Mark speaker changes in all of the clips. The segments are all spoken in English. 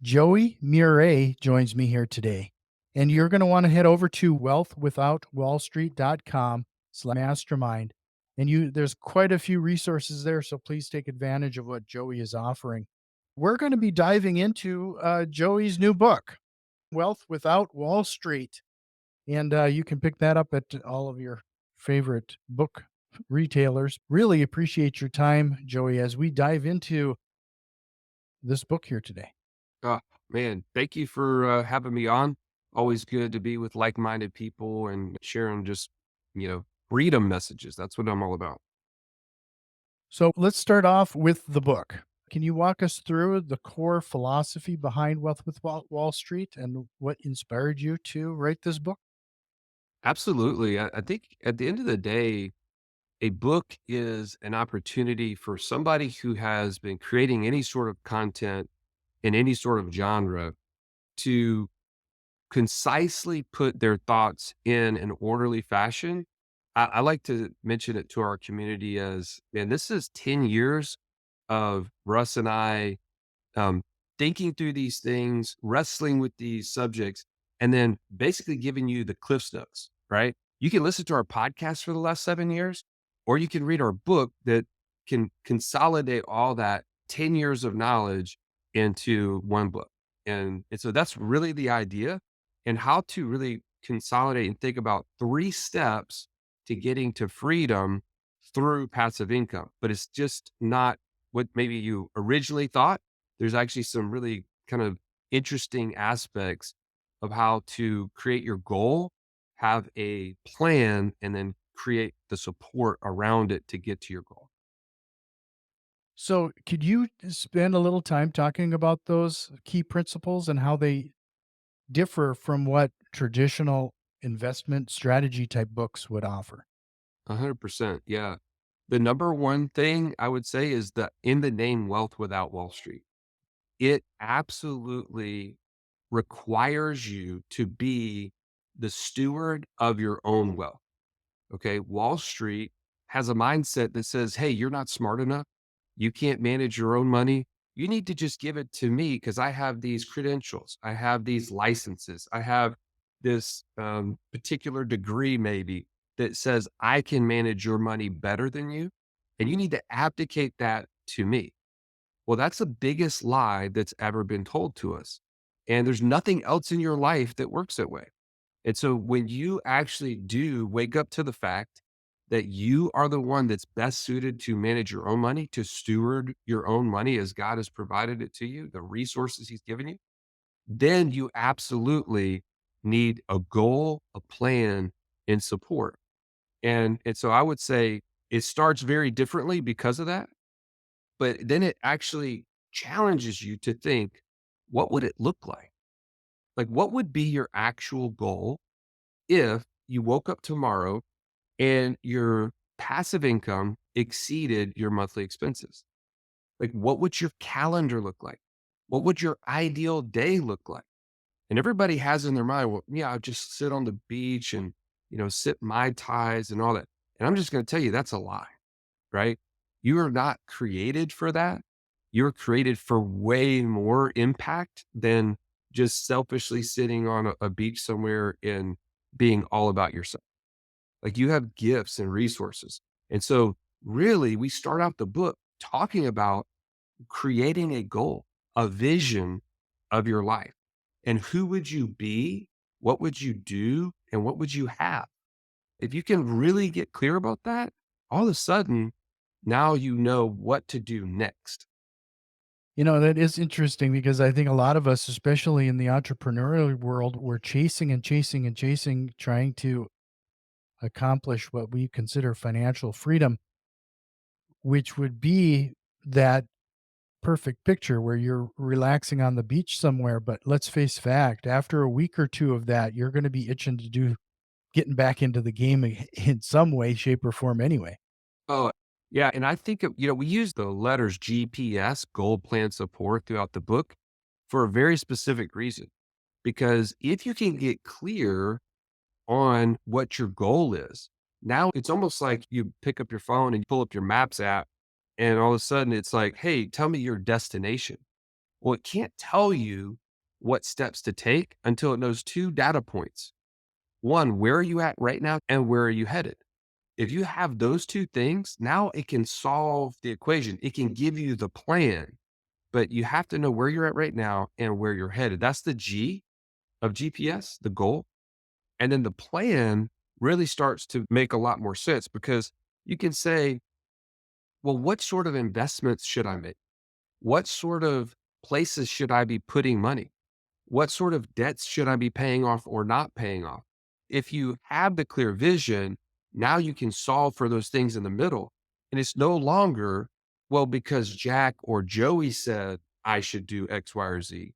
Speaker 1: Joey Mure joins me here today. And you're going to want to head over to wealthwithoutwallstreet.com/mastermind. And there's quite a few resources there. So please take advantage of what Joey is offering. We're going to be diving into Joey's new book, Wealth Without Wall Street. And you can pick that up at all of your favorite book retailers. Really appreciate your time, Joey, as we dive into this book here today.
Speaker 2: Oh, man, thank you for having me on. Always good to be with like-minded people and sharing just, freedom messages. That's what I'm all about.
Speaker 1: So let's start off with the book. Can you walk us through the core philosophy behind Wealth with Wall Street and what inspired you to write this book?
Speaker 2: Absolutely. I think at the end of the day, a book is an opportunity for somebody who has been creating any sort of content in any sort of genre to concisely put their thoughts in an orderly fashion. I like to mention it to our community as, man, this is 10 years of Russ and I um, thinking through these things, wrestling with these subjects, and then basically giving you the Cliff's Notes, right? You can listen to our podcast for the last 7 years, or you can read our book that can consolidate all that 10 years of knowledge into one book. And so that's really the idea and how to really consolidate and think about 3 steps to getting to freedom through passive income. But it's just not what maybe you originally thought. There's actually some really kind of interesting aspects of how to create your goal, have a plan, and then create the support around it to get to your goal.
Speaker 1: So, could you spend a little time talking about those key principles and how they differ from what traditional investment strategy type books would offer?
Speaker 2: 100%. Yeah. The number one thing I would say is that in the name Wealth Without Wall Street, it absolutely requires you to be the steward of your own wealth. Okay. Wall Street has a mindset that says, hey, you're not smart enough. You can't manage your own money. You need to just give it to me because I have these credentials. I have these licenses. I have this particular degree, maybe, that says I can manage your money better than you. And you need to abdicate that to me. Well, that's the biggest lie that's ever been told to us. And there's nothing else in your life that works that way. And so when you actually do wake up to the fact that you are the one that's best suited to manage your own money, to steward your own money as God has provided it to you, the resources He's given you, then you absolutely need a goal, a plan, and support. And so I would say it starts very differently because of that, but then it actually challenges you to think, what would it look like? Like, what would be your actual goal if you woke up tomorrow and your passive income exceeded your monthly expenses? Like, what would your calendar look like? What would your ideal day look like? And everybody has in their mind, well, yeah, I'll just sit on the beach and, sip Mai Tais and all that. And I'm just going to tell you that's a lie, right? You are not created for that. You're created for way more impact than just selfishly sitting on a beach somewhere and being all about yourself. Like, you have gifts and resources. And so really we start out the book talking about creating a goal, a vision of your life. And who would you be? What would you do? And what would you have? If you can really get clear about that, all of a sudden, now you know what to do next.
Speaker 1: That is interesting because I think a lot of us, especially in the entrepreneurial world, we're chasing and chasing and chasing, trying to accomplish what we consider financial freedom, which would be that perfect picture where you're relaxing on the beach somewhere. But let's face fact, after a week or two of that, you're going to be itching to do getting back into the game in some way, shape, or form anyway.
Speaker 2: Oh, yeah. And I think, we use the letters GPS, goal plan support, throughout the book for a very specific reason. Because if you can get clear on what your goal is, now it's almost like you pick up your phone and you pull up your maps app, and all of a sudden it's like, hey, tell me your destination. Well, it can't tell you what steps to take until it knows two data points. One, where are you at right now and where are you headed? If you have those two things, now it can solve the equation. It can give you the plan, but you have to know where you're at right now and where you're headed. That's the G of GPS, the goal. And then the plan really starts to make a lot more sense because you can say, well, what sort of investments should I make? What sort of places should I be putting money? What sort of debts should I be paying off or not paying off? If you have the clear vision, now you can solve for those things in the middle. And it's no longer, well, because Jack or Joey said I should do X, Y, or Z.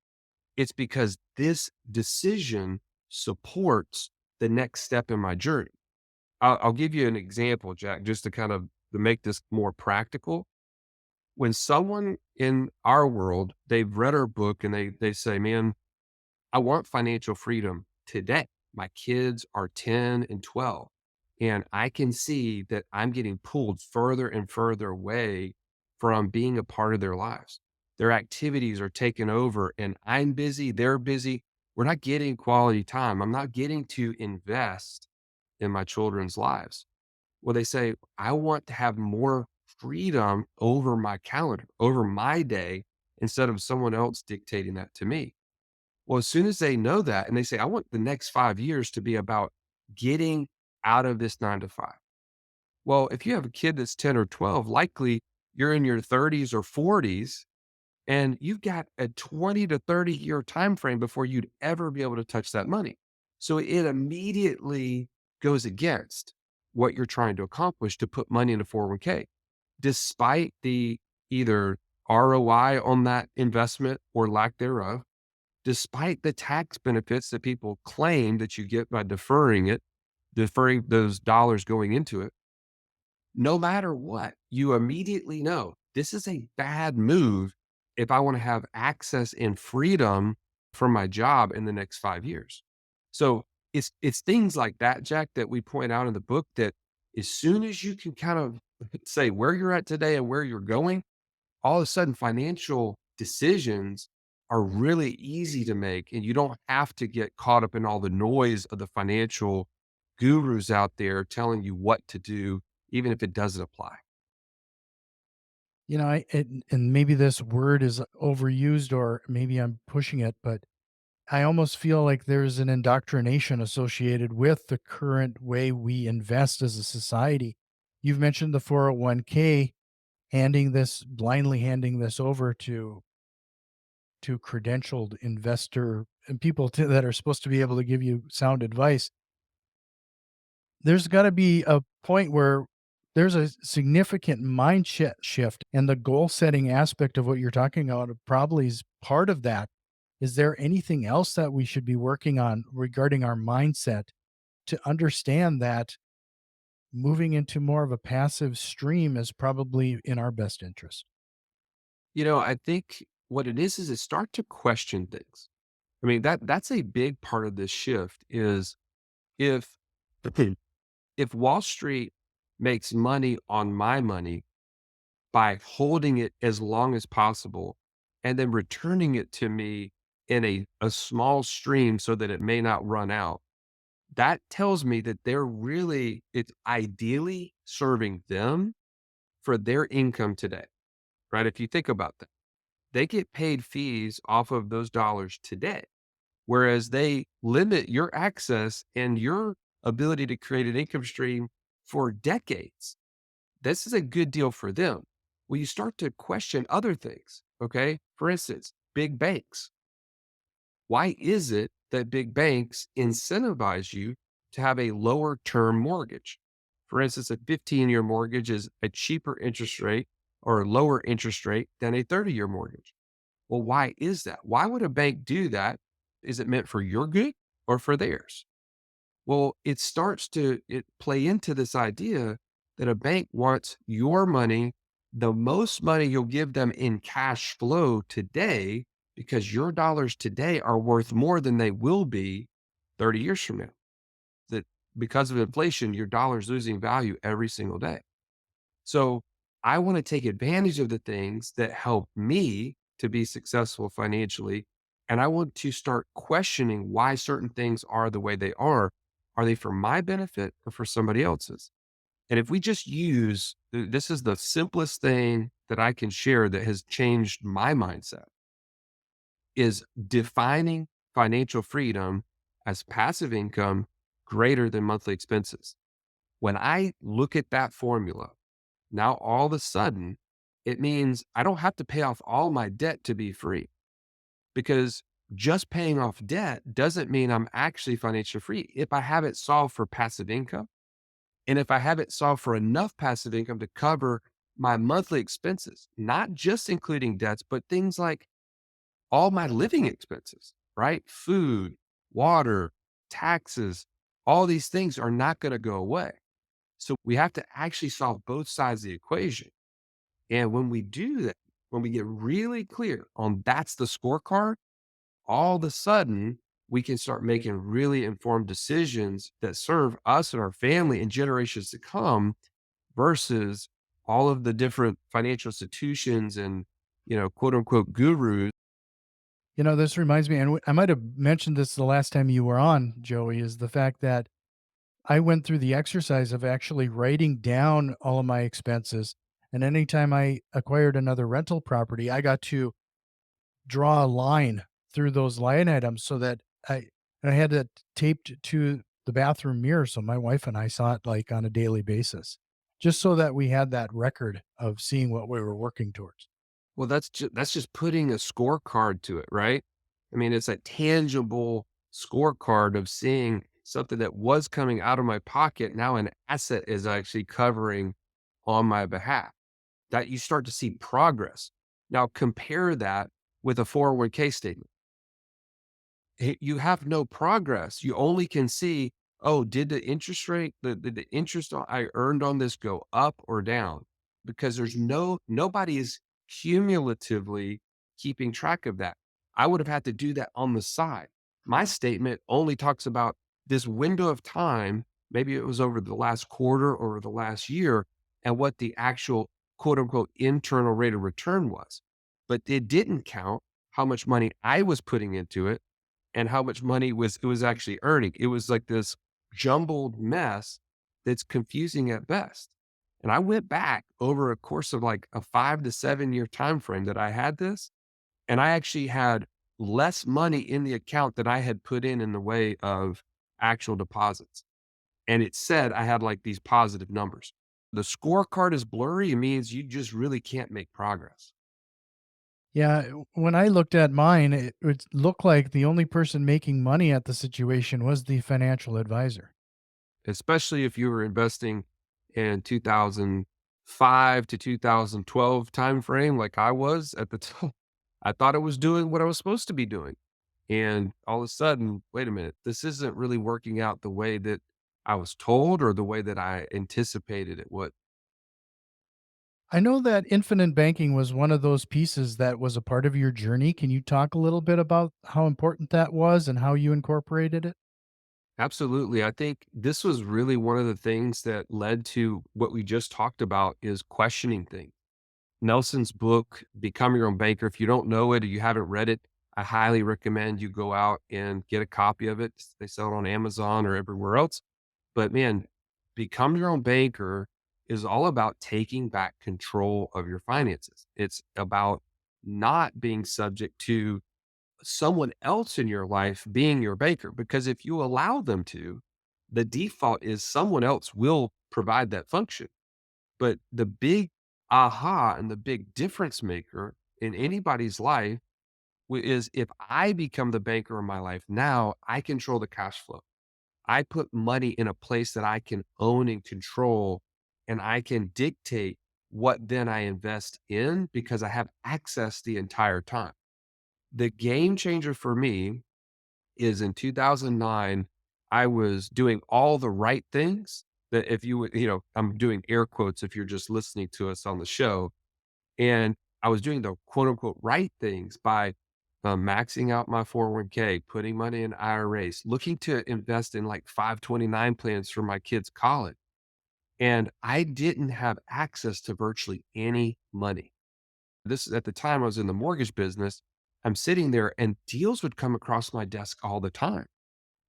Speaker 2: It's because this decision supports the next step in my journey. I'll give you an example, Jack, just to kind of to make this more practical. When someone in our world, they've read our book and they say, man, I want financial freedom today. My kids are 10 and 12, and I can see that I'm getting pulled further and further away from being a part of their lives. Their activities are taken over, and I'm busy, they're busy. We're not getting quality time. I'm not getting to invest in my children's lives. Well, they say, I want to have more freedom over my calendar, over my day, instead of someone else dictating that to me. Well, as soon as they know that and they say, I want the next 5 years to be about getting out of this 9 to 5. Well, if you have a kid that's 10 or 12, likely you're in your 30s or 40s and you've got a 20 to 30-year time frame before you'd ever be able to touch that money. So it immediately goes against what you're trying to accomplish to put money in a 401k, despite the either ROI on that investment or lack thereof, despite the tax benefits that people claim that you get by deferring it, deferring those dollars going into it. No matter what, you immediately know this is a bad move if I want to have access and freedom from my job in the next 5 years. So it's things like that, Jack, that we point out in the book that as soon as you can kind of say where you're at today and where you're going, all of a sudden financial decisions are really easy to make and you don't have to get caught up in all the noise of the financial gurus out there telling you what to do, even if it doesn't apply.
Speaker 1: You know, and maybe this word is overused or maybe I'm pushing it, but I almost feel like there's an indoctrination associated with the current way we invest as a society. You've mentioned the 401k, blindly handing this over to credentialed investor and people that are supposed to be able to give you sound advice. There's got to be a point where there's a significant shift, and the goal setting aspect of what you're talking about probably is part of that. Is there anything else that we should be working on regarding our mindset to understand that moving into more of a passive stream is probably in our best interest?
Speaker 2: I think what it is start to question things. I mean, that's a big part of this shift is if if Wall Street makes money on my money by holding it as long as possible and then returning it to me in a small stream so that it may not run out. That tells me that it's ideally serving them for their income today, right? If you think about that, they get paid fees off of those dollars today, whereas they limit your access and your ability to create an income stream for decades. This is a good deal for them. Well, you start to question other things. Okay. For instance, big banks. Why is it that big banks incentivize you to have a lower term mortgage? For instance, a 15-year mortgage is a cheaper interest rate or a lower interest rate than a 30-year mortgage. Well, why is that? Why would a bank do that? Is it meant for your good or for theirs? Well, it starts to it play into this idea that a bank wants your money, the most money you'll give them in cash flow today, because your dollars today are worth more than they will be 30 years from now. That because of inflation, your dollar's losing value every single day. So I want to take advantage of the things that help me to be successful financially. And I want to start questioning why certain things are the way they are. Are they for my benefit or for somebody else's? And if we just use this is the simplest thing that I can share that has changed my mindset is defining financial freedom as passive income greater than monthly expenses. When I look at that formula, now all of a sudden it means I don't have to pay off all my debt to be free because just paying off debt doesn't mean I'm actually financially free. If I have it solved for passive income, and if I have it solved for enough passive income to cover my monthly expenses, not just including debts, but things like all my living expenses, right? Food, water, taxes, all these things are not going to go away. So we have to actually solve both sides of the equation. And when we do that, when we get really clear on that's the scorecard, all of a sudden we can start making really informed decisions that serve us and our family and generations to come versus all of the different financial institutions and, quote unquote gurus.
Speaker 1: This reminds me, and I might have mentioned this the last time you were on, Joey, is the fact that I went through the exercise of actually writing down all of my expenses. And anytime I acquired another rental property, I got to draw a line through those line items so that I had it taped to the bathroom mirror so my wife and I saw it like on a daily basis, just so that we had that record of seeing what we were working towards.
Speaker 2: Well, that's just putting a scorecard to it, right? I mean, it's a tangible scorecard of seeing something that was coming out of my pocket. Now an asset is actually covering on my behalf. That you start to see progress. Now compare that with a 401k statement. You have no progress. You only can see, oh, did the interest rate, the interest I earned on this go up or down? Because nobody is cumulatively keeping track of that. I would have had to do that on the side. My statement only talks about this window of time. Maybe it was over the last quarter or the last year and what the actual quote unquote internal rate of return was. But it didn't count how much money I was putting into it and how much money it was actually earning. It was like this jumbled mess that's confusing at best. And I went back over a course of like a 5 to 7 year time frame that I had this, and I actually had less money in the account that I had put in the way of actual deposits. And it said I had like these positive numbers. The scorecard is blurry. It means you just really can't make progress.
Speaker 1: Yeah, when I looked at mine, it looked like the only person making money at the situation was the financial advisor.
Speaker 2: Especially if you were investing in 2005 to 2012 timeframe like I was at the time. I thought I was doing what I was supposed to be doing. And all of a sudden, wait a minute, this isn't really working out the way that I was told or the way that I anticipated it would.
Speaker 1: I know that infinite banking was one of those pieces that was a part of your journey. Can you talk a little bit about how important that was and how you incorporated it?
Speaker 2: Absolutely. I think this was really one of the things that led to what we just talked about is questioning things. Nelson's book, Become Your Own Banker. If you don't know it or you haven't read it, I highly recommend you go out and get a copy of it. They sell it on Amazon or everywhere else. But man, Become Your Own Banker is all about taking back control of your finances. It's about not being subject to someone else in your life being your banker. Because if you allow them to, the default is someone else will provide that function. But the big aha and the big difference maker in anybody's life is if I become the banker in my life now, I control the cash flow. I put money in a place that I can own and control, and I can dictate what then I invest in because I have access the entire time. The game changer for me is in 2009, I was doing all the right things that if you would, I'm doing air quotes if you're just listening to us on the show. And I was doing the quote unquote right things by maxing out my 401k, putting money in IRAs, looking to invest in like 529 plans for my kids' college. And I didn't have access to virtually any money. This is at the time I was in the mortgage business. I'm sitting there and deals would come across my desk all the time.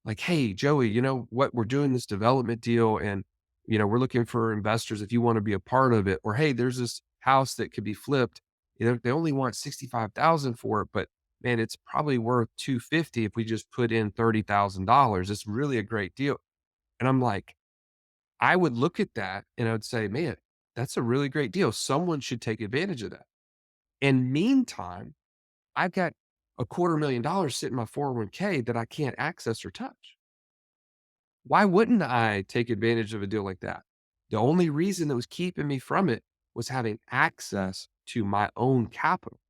Speaker 2: Like, "Hey, Joey, you know what? We're doing this development deal and, we're looking for investors if you want to be a part of it." Or, "Hey, there's this house that could be flipped. They only want 65,000 for it, but man, it's probably worth 250 if we just put in $30,000. It's really a great deal." And I'm like, I would look at that and I would say, "Man, that's a really great deal. Someone should take advantage of that." And meantime, I've got a $250,000 sitting in my 401k that I can't access or touch. Why wouldn't I take advantage of a deal like that? The only reason that was keeping me from it was having access to my own capital.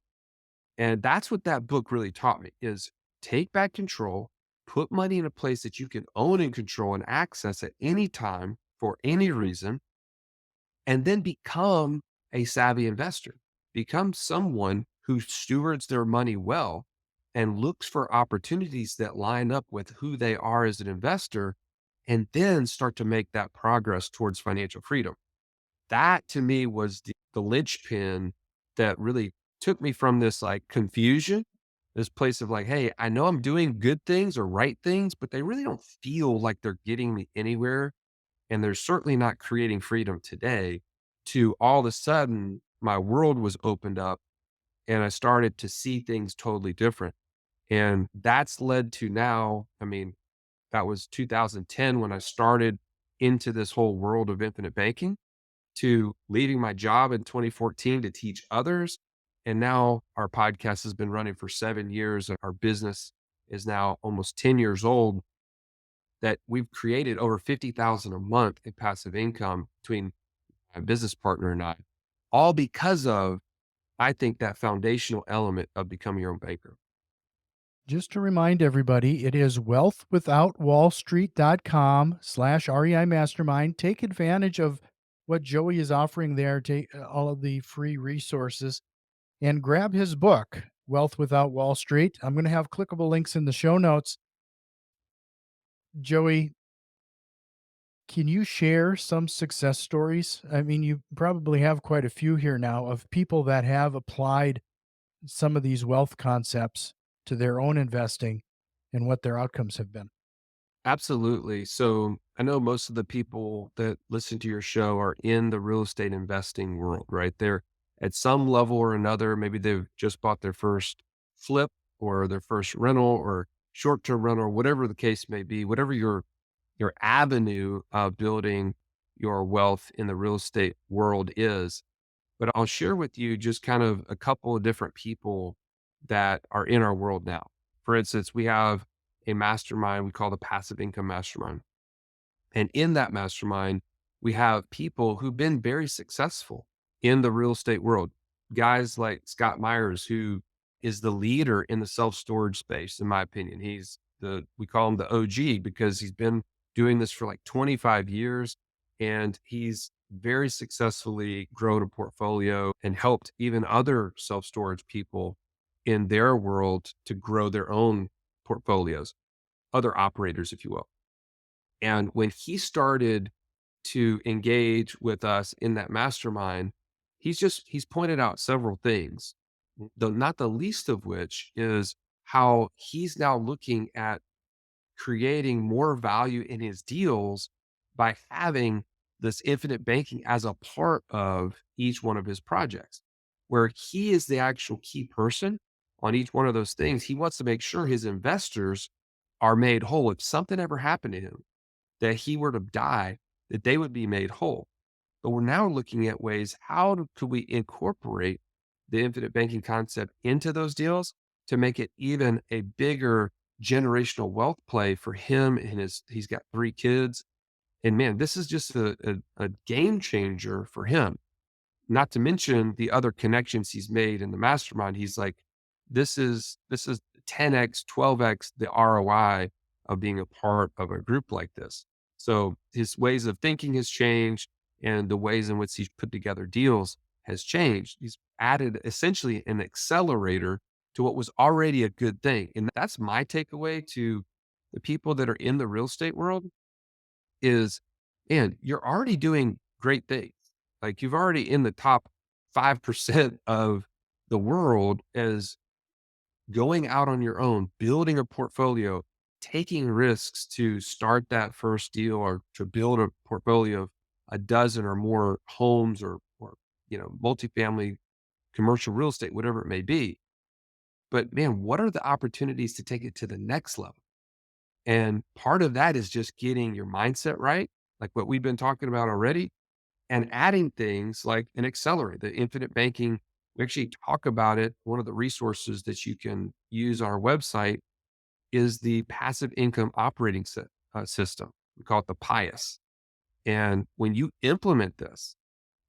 Speaker 2: And that's what that book really taught me is take back control, put money in a place that you can own and control and access at any time for any reason, and then become a savvy investor. Become someone who stewards their money well and looks for opportunities that line up with who they are as an investor, and then start to make that progress towards financial freedom. That to me was the linchpin that really took me from this like confusion, this place of like, hey, I know I'm doing good things or right things, but they really don't feel like they're getting me anywhere and they're certainly not creating freedom today, to all of a sudden my world was opened up and I started to see things totally different. And that's led to now, I mean, that was 2010 when I started into this whole world of infinite banking, to leaving my job in 2014 to teach others. And now our podcast has been running for 7 years and our business is now almost 10 years old, that we've created over 50,000 a month in passive income between my business partner and I, all because of, I think, that foundational element of becoming your own banker.
Speaker 1: Just to remind everybody, it is wealthwithoutwallstreet.com/REI mastermind. Take advantage of what Joey is offering there. Take all of the free resources and grab his book, Wealth Without Wall Street. I'm going to have clickable links in the show notes. Joey, can you share some success stories? I mean, you probably have quite a few here now of people that have applied some of these wealth concepts to their own investing and what their outcomes have been.
Speaker 2: Absolutely. So I know most of the people that listen to your show are in the real estate investing world, right? They're at some level or another. Maybe they've just bought their first flip or their first rental or short-term rental, or whatever the case may be, whatever your avenue of building your wealth in the real estate world is. But I'll share with you just kind of a couple of different people that are in our world now. For instance, we have a mastermind we call the Passive Income Mastermind. And in that mastermind, we have people who've been very successful in the real estate world. Guys like Scott Myers, who is the leader in the self storage space, in my opinion. We call him the OG because he's been doing this for like 25 years and he's very successfully grown a portfolio and helped even other self storage people in their world to grow their own portfolios, other operators, if you will. And when he started to engage with us in that mastermind, he's pointed out several things. Not the least of which is how he's now looking at creating more value in his deals by having this infinite banking as a part of each one of his projects, where he is the actual key person on each one of those things. He wants to make sure his investors are made whole. If something ever happened to him, that he were to die, that they would be made whole. But we're now looking at ways, could we incorporate the infinite banking concept into those deals to make it even a bigger generational wealth play for him and he's got 3 kids. And man, this is just a game changer for him. Not to mention the other connections he's made in the mastermind. He's like, this is 10x, 12x the ROI of being a part of a group like this. So his ways of thinking has changed and the ways in which he's put together deals has changed. He's added essentially an accelerator to what was already a good thing. And that's my takeaway to the people that are in the real estate world is, man, you're already doing great things. Like you've already in the top 5% of the world as going out on your own, building a portfolio, taking risks to start that first deal or to build a portfolio of a dozen or more homes or multifamily commercial real estate, whatever it may be. But man, what are the opportunities to take it to the next level? And part of that is just getting your mindset right, like what we've been talking about already, and adding things like an accelerate, the infinite banking. We actually talk about it. One of the resources that you can use on our website is the passive income operating system. We call it the PIUS. And when you implement this,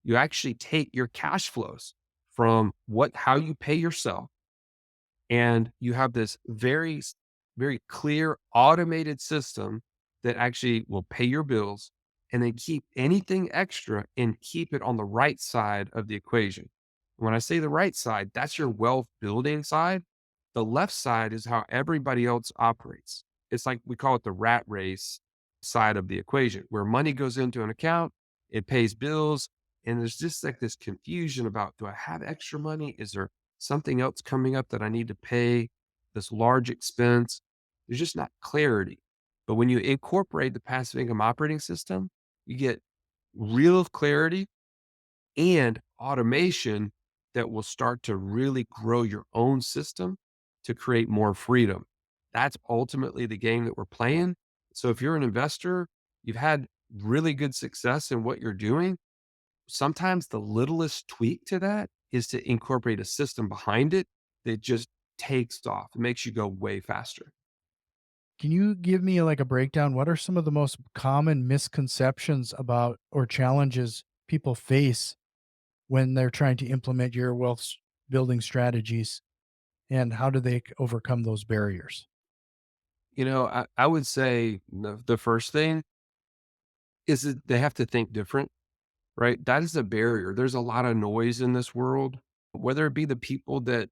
Speaker 2: you actually take your cash flows from how you pay yourself, and you have this very clear automated system that actually will pay your bills and then keep anything extra and keep it on the right side of the equation. When I say the right side, that's your wealth building side. The left side is how everybody else operates. It's like we call it the rat race side of the equation, where money goes into an account, it pays bills, and there's just like this confusion about, do I have extra money? Is there something else coming up that I need to pay, this large expense? There's just not clarity. But when you incorporate the passive income operating system, you get real clarity and automation that will start to really grow your own system to create more freedom. That's ultimately the game that we're playing. So if you're an investor, you've had really good success in what you're doing. Sometimes the littlest tweak to that is to incorporate a system behind it that just takes off. It makes you go way faster.
Speaker 1: Can you give me like a breakdown? What are some of the most common misconceptions about or challenges people face when they're trying to implement your building strategies, and how do they overcome those barriers?
Speaker 2: I would say the first thing is that they have to think different, right? That is a barrier. There's a lot of noise in this world, whether it be the people that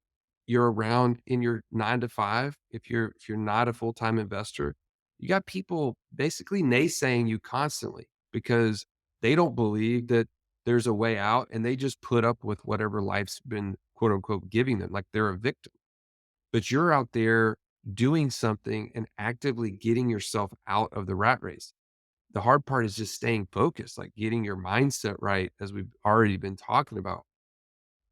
Speaker 2: you're around in your 9 to 5. If you're not a full time investor, you got people basically naysaying you constantly because they don't believe that there's a way out, and they just put up with whatever life's been quote unquote giving them, like they're a victim. But you're out there doing something and actively getting yourself out of the rat race. The hard part is just staying focused, like getting your mindset right, as we've already been talking about.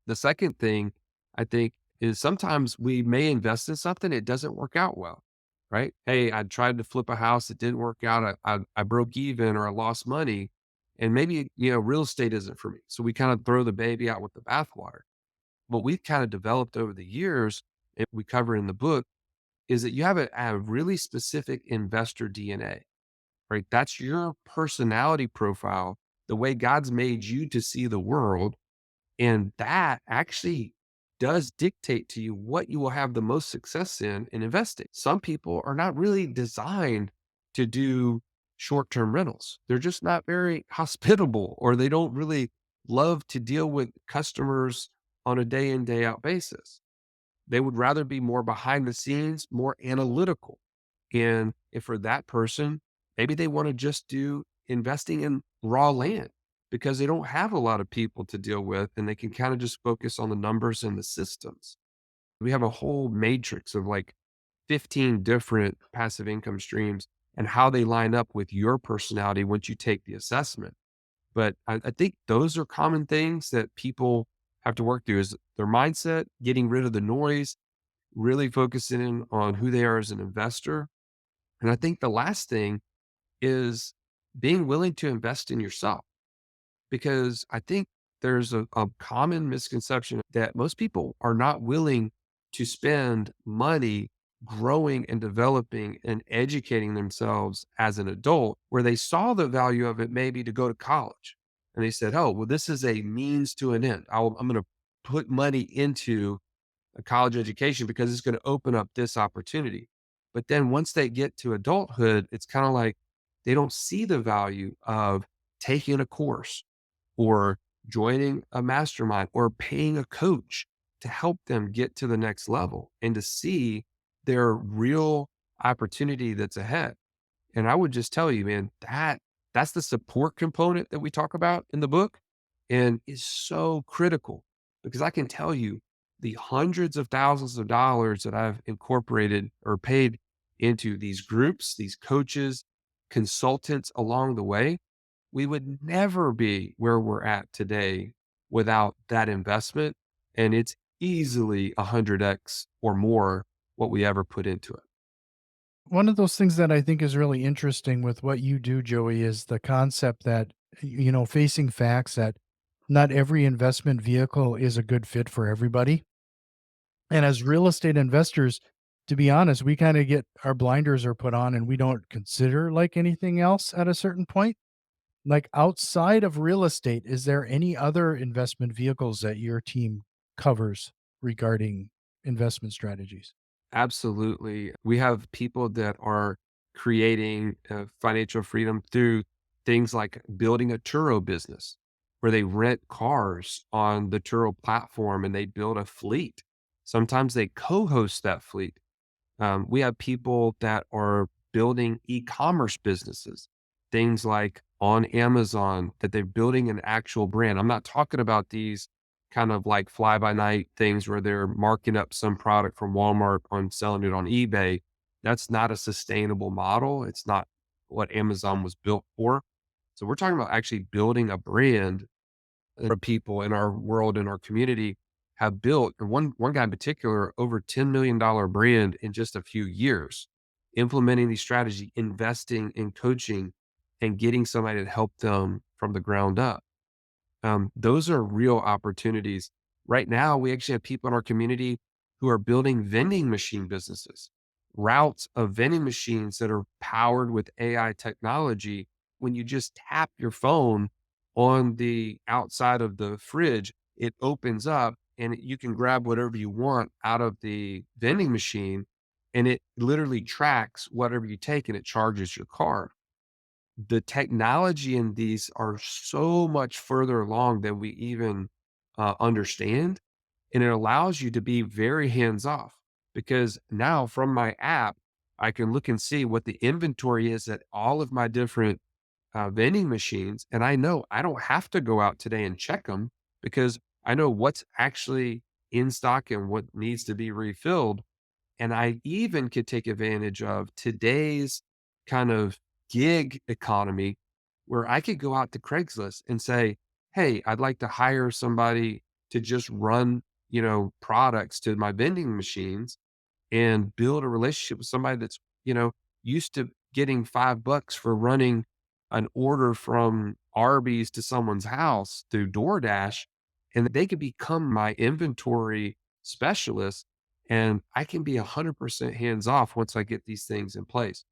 Speaker 2: The second thing I think is sometimes we may invest in something, it doesn't work out well, right? Hey, I tried to flip a house, it didn't work out. I broke even or I lost money. And maybe, real estate isn't for me. So we kind of throw the baby out with the bathwater. What we've kind of developed over the years, and we cover in the book, is that you have a really specific investor DNA, right? That's your personality profile, the way God's made you to see the world. And that actually does dictate to you what you will have the most success in investing. Some people are not really designed to do short term rentals. They're just not very hospitable, or they don't really love to deal with customers on a day in, day out basis. They would rather be more behind the scenes, more analytical. And if for that person, maybe they want to just do investing in raw land because they don't have a lot of people to deal with, and they can kind of just focus on the numbers and the systems. We have a whole matrix of like 15 different passive income streams and how they line up with your personality once you take the assessment. But I think those are common things that people have to work through, is their mindset, getting rid of the noise, really focusing in on who they are as an investor. And I think the last thing is being willing to invest in yourself, because I think there's a common misconception that most people are not willing to spend money growing and developing and educating themselves as an adult, where they saw the value of it maybe to go to college. And they said, oh, well, this is a means to an end. I'm going to put money into a college education because it's going to open up this opportunity. But then once they get to adulthood, it's kind of like they don't see the value of taking a course or joining a mastermind or paying a coach to help them get to the next level and to see their real opportunity that's ahead. And I would just tell you, man, that's the support component that we talk about in the book, and is so critical, because I can tell you the hundreds of thousands of dollars that I've incorporated or paid into these groups, these coaches, consultants along the way, we would never be where we're at today without that investment. And it's easily 100x or more what we ever put into it.
Speaker 1: One of those things that I think is really interesting with what you do, Joey, is the concept that, facing facts that not every investment vehicle is a good fit for everybody. And as real estate investors, to be honest, we kind of get our blinders are put on and we don't consider like anything else at a certain point. Like outside of real estate, is there any other investment vehicles that your team covers regarding investment strategies?
Speaker 2: Absolutely. We have people that are creating financial freedom through things like building a Turo business where they rent cars on the Turo platform and they build a fleet. Sometimes they co host that fleet. We have people that are building e-commerce businesses, things like on Amazon that they're building an actual brand. I'm not talking about these kind of like fly by night things where they're marking up some product from Walmart on selling it on eBay. That's not a sustainable model. It's not what Amazon was built for. So we're talking about actually building a brand of people in our world, in our community have built, and one guy in particular, over $10 million brand in just a few years, implementing these strategy, investing in coaching and getting somebody to help them from the ground up. Those are real opportunities. Right now, we actually have people in our community who are building vending machine businesses, routes of vending machines that are powered with AI technology. When you just tap your phone on the outside of the fridge, it opens up and you can grab whatever you want out of the vending machine and it literally tracks whatever you take and it charges your card. The technology in these are so much further along than we even understand. And it allows you to be very hands off because now from my app, I can look and see what the inventory is at all of my different vending machines. And I know I don't have to go out today and check them because I know what's actually in stock and what needs to be refilled. And I even could take advantage of today's kind of gig economy where I could go out to Craigslist and say, "Hey, I'd like to hire somebody to just run, products to my vending machines and build a relationship with somebody that's, used to getting $5 for running an order from Arby's to someone's house through DoorDash, and they could become my inventory specialist, and I can be 100% hands off once I get these things in place.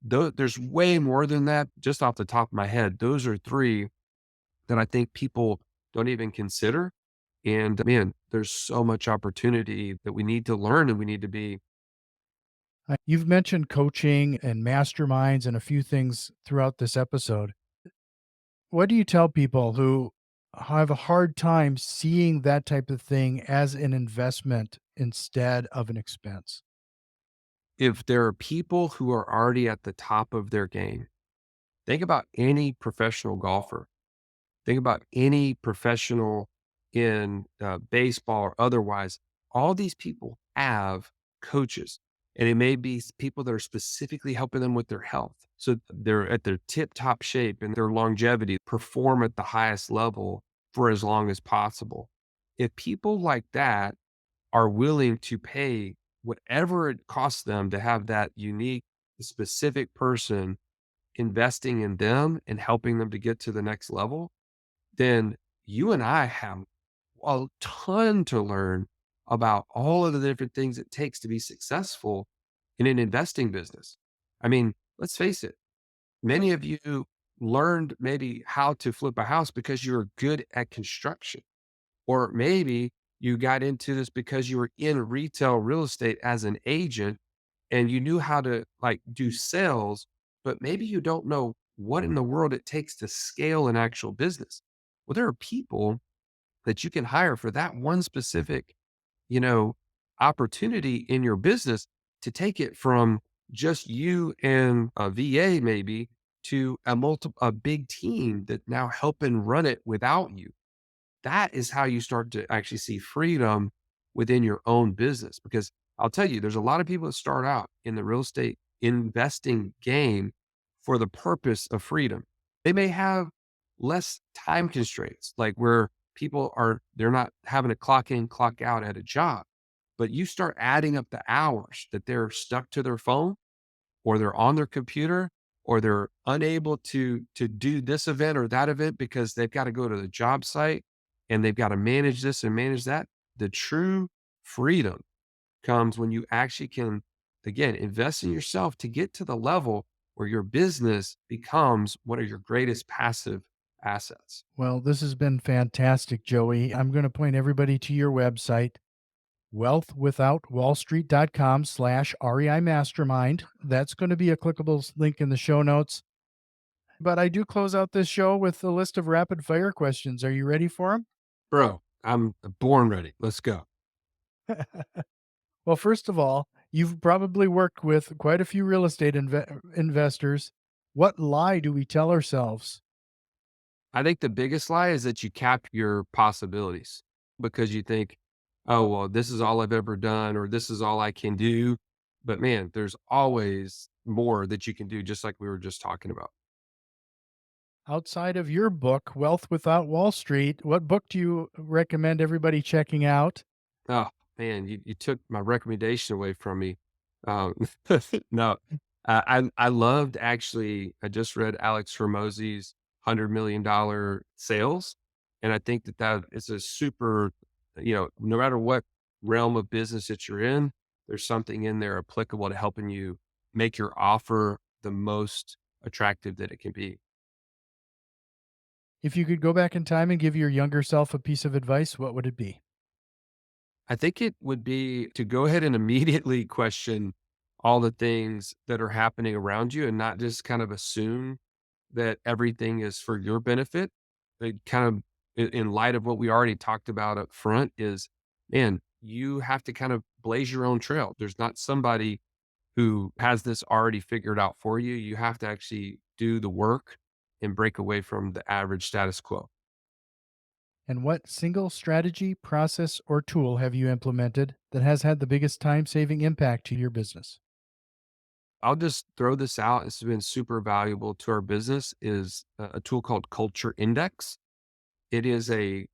Speaker 2: There's way more than that. Just off the top of my head, those are three that I think people don't even consider. And man, there's so much opportunity that we need to learn and we need to be.
Speaker 1: You've mentioned coaching and masterminds and a few things throughout this episode. What do you tell people who have a hard time seeing that type of thing as an investment instead of an expense?
Speaker 2: If there are people who are already at the top of their game, think about any professional golfer. Think about any professional in baseball or otherwise. All these people have coaches, and it may be people that are specifically helping them with their health. So they're at their tip top shape and their longevity, perform at the highest level for as long as possible. If people like that are willing to pay whatever it costs them to have that unique, specific person investing in them and helping them to get to the next level, then you and I have a ton to learn about all of the different things it takes to be successful in an investing business. I mean, let's face it, many of you learned maybe how to flip a house because you're good at construction, or maybe you got into this because you were in retail real estate as an agent and you knew how to like do sales, but maybe you don't know what in the world it takes to scale an actual business. Well, there are people that you can hire for that one specific, you know, opportunity in your business to take it from just you and a VA maybe to a big team that now helping run it without you. That is how you start to actually see freedom within your own business. Because I'll tell you, there's a lot of people that start out in the real estate investing game for the purpose of freedom. They may have less time constraints, like where they're not having to clock in, clock out at a job. But you start adding up the hours that they're stuck to their phone or they're on their computer or they're unable to do this event or that event because they've got to go to the job site and they've got to manage this and manage that. The true freedom comes when you actually can, again, invest in yourself to get to the level where your business becomes one of your greatest passive assets.
Speaker 1: Well, this has been fantastic, Joey. I'm going to point everybody to your website, wealthwithoutwallstreet.com/REI mastermind. That's going to be a clickable link in the show notes. But I do close out this show with a list of rapid fire questions. Are you ready for
Speaker 2: Bro, I'm born ready. Let's go.
Speaker 1: them? Well, first of all, you've probably worked with quite a few real estate investors. What lie do we tell ourselves?
Speaker 2: I think the biggest lie is that you cap your possibilities because you think, oh, well, this is all I've ever done or this is all I can do. But man, there's always more that you can do, just like we were just talking about.
Speaker 1: Outside of your book, Wealth Without Wall Street, what book do you recommend everybody checking out?
Speaker 2: Oh man, you took my recommendation away from me. Um, no, I loved actually. I just read Alex Hormozzi's $100 million sales, and I think that is a super. No matter what realm of business that you're in, there's something in there applicable to helping you make your offer the most attractive that it can be.
Speaker 1: If you could go back in time and give your younger self a piece of advice, what would it be?
Speaker 2: I think it would be to go ahead and immediately question all the things that are happening around you and not just kind of assume that everything is for your benefit. It kind of, in light of what we already talked about up front, is man, you have to kind of blaze your own trail. There's not somebody who has this already figured out for you. You have to actually do the work and break away from the average status quo.
Speaker 1: And what single strategy, process, or tool have you implemented that has had the biggest time saving impact to your business?
Speaker 2: I'll just throw this out. It's been super valuable to our business is a tool called Culture Index. It is a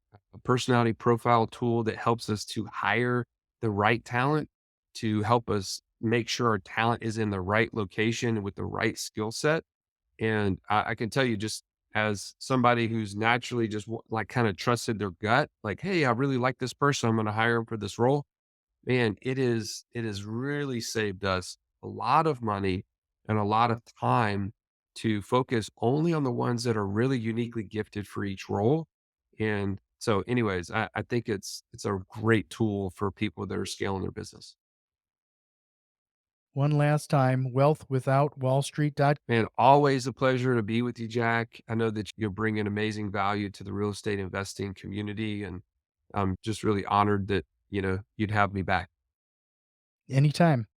Speaker 2: personality profile tool that helps us to hire the right talent to help us make sure our talent is in the right location with the right skill set. And I can tell you just as somebody who's naturally just like kind of trusted their gut, like, hey, I really like this person. I'm going to hire him for this role. Man, it has really saved us a lot of money and a lot of time to focus only on the ones that are really uniquely gifted for each role. And so anyways, I think it's a great tool for people that are scaling their business.
Speaker 1: One last time, wealthwithoutwallstreet.com.
Speaker 2: Man, always a pleasure to be with you, Jack. I know that you're bringing amazing value to the real estate investing community, and I'm just really honored that, you'd have me back.
Speaker 1: Anytime.